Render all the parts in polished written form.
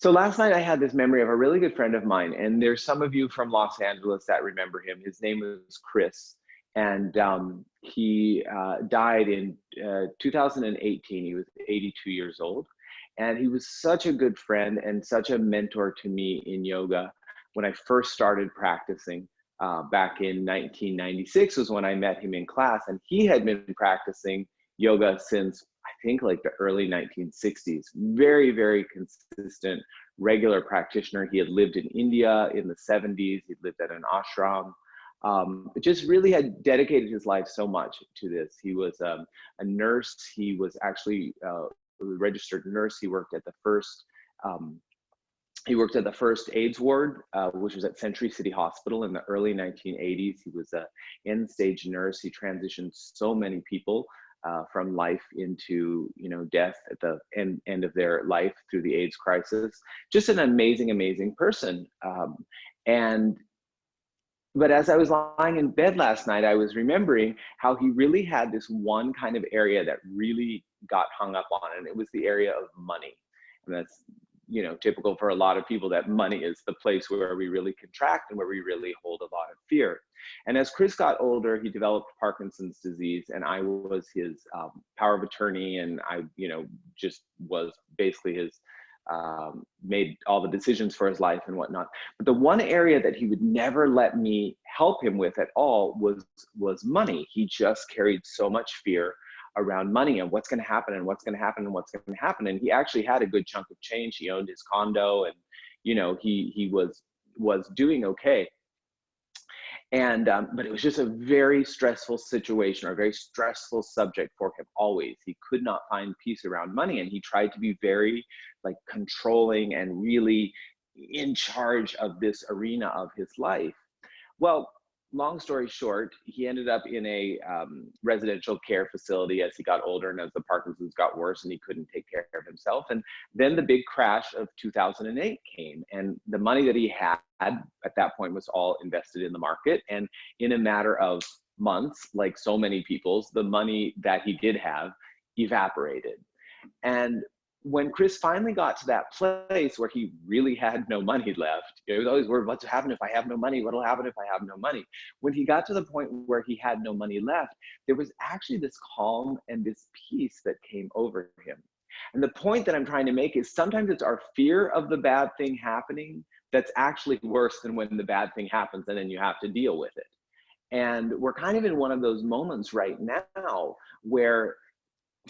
So last night I had this memory of a really good friend of mine, and there's some of you from Los Angeles that remember him. His name was Chris, and he died in 2018. He was 82 years old, and he was such a good friend and such a mentor to me in yoga. When I first started practicing back in 1996 was when I met him in class, and he had been practicing yoga since I think like the early 1960s. Very, very consistent, regular practitioner. He had lived in India in the 70s. He'd lived at an ashram. Just really had dedicated his life so much to this. He was a nurse. He was actually a registered nurse. Um, he worked at the first AIDS ward, which was at Century City Hospital in the early 1980s. He was a end-stage nurse. He transitioned so many people from life into, death at the end of their life through the AIDS crisis. Just an amazing, amazing person. But as I was lying in bed last night, I was remembering how he really had this one kind of area that really got hung up on, and it was the area of money. And that's, typical for a lot of people, that money is the place where we really contract and where we really hold a lot of fear. And as Chris got older, he developed Parkinson's disease, and I was his power of attorney, and I, just was basically his, made all the decisions for his life and whatnot. But the one area that he would never let me help him with at all was money. He just carried so much fear around money and what's going to happen and what's going to happen and what's going to happen. And he actually had a good chunk of change. He owned his condo, and he was doing okay. And but it was just a very stressful situation, or a very stressful subject for him always. He could not find peace around money, and he tried to be very like controlling and really in charge of this arena of his life. Well, long story short, he ended up in a residential care facility as he got older and as the Parkinson's got worse and he couldn't take care of himself. And then the big crash of 2008 came, and the money that he had at that point was all invested in the market. And in a matter of months, like so many people's, the money that he did have evaporated. And when Chris finally got to that place where he really had no money left, he was always worried, what's happening if I have no money? What'll happen if I have no money? When he got to the point where he had no money left, there was actually this calm and this peace that came over him. And the point that I'm trying to make is sometimes it's our fear of the bad thing happening that's actually worse than when the bad thing happens and then you have to deal with it. And we're kind of in one of those moments right now where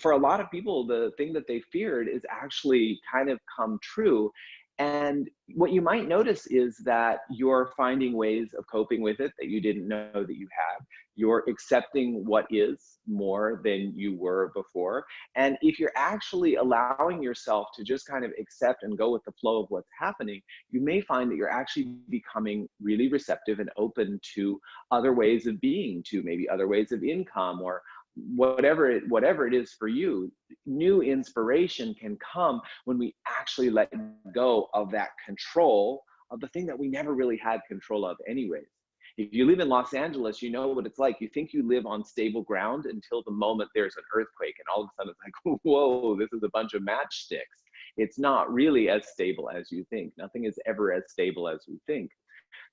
for a lot of people, the thing that they feared is actually kind of come true. And what you might notice is that you're finding ways of coping with it that you didn't know that you had. You're accepting what is more than you were before. And if you're actually allowing yourself to just kind of accept and go with the flow of what's happening, you may find that you're actually becoming really receptive and open to other ways of being, to maybe other ways of income, or whatever it is for you. New inspiration can come when we actually let go of that control of the thing that we never really had control of anyways. If you live in Los Angeles, you know what it's like. You think you live on stable ground until the moment there's an earthquake, and all of a sudden it's like, whoa, this is a bunch of matchsticks. It's not really as stable as you think. Nothing is ever as stable as we think.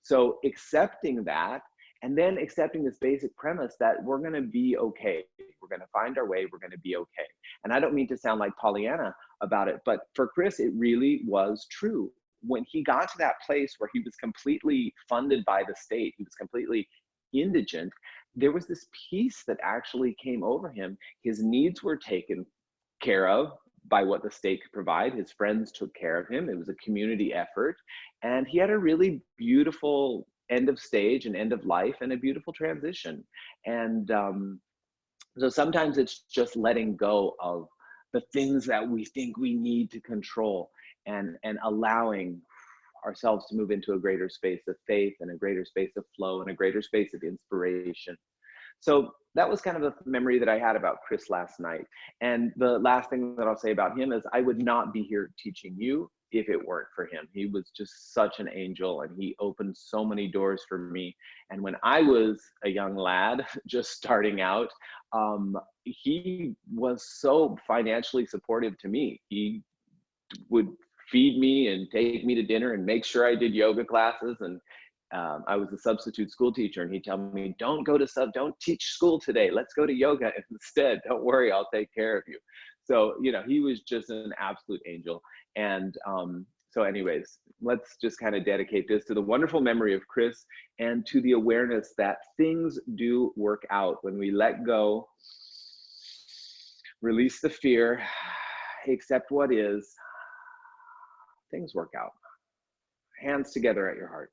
So accepting that, and then accepting this basic premise that we're going to be okay. We're going to find our way. We're going to be okay. And I don't mean to sound like Pollyanna about it, but for Chris, it really was true. When he got to that place where he was completely funded by the state, he was completely indigent, there was this peace that actually came over him. His needs were taken care of by what the state could provide. His friends took care of him. It was a community effort. And he had a really beautiful end of stage and end of life and a beautiful transition. And so sometimes it's just letting go of the things that we think we need to control, and allowing ourselves to move into a greater space of faith and a greater space of flow and a greater space of inspiration. So that was kind of the memory that I had about Chris last night. And the last thing that I'll say about him is I would not be here teaching you if it weren't for him. He was just such an angel, and he opened so many doors for me. And when I was a young lad just starting out, he was so financially supportive to me. He would feed me and take me to dinner and make sure I did yoga classes. And I was a substitute school teacher, and he'd tell me, don't teach school today. Let's go to yoga instead. Don't worry, I'll take care of you. So, you know, he was just an absolute angel. And so anyways, let's just kind of dedicate this to the wonderful memory of Chris, and to the awareness that things do work out when we let go, release the fear, accept what is. Things work out. Hands together at your heart.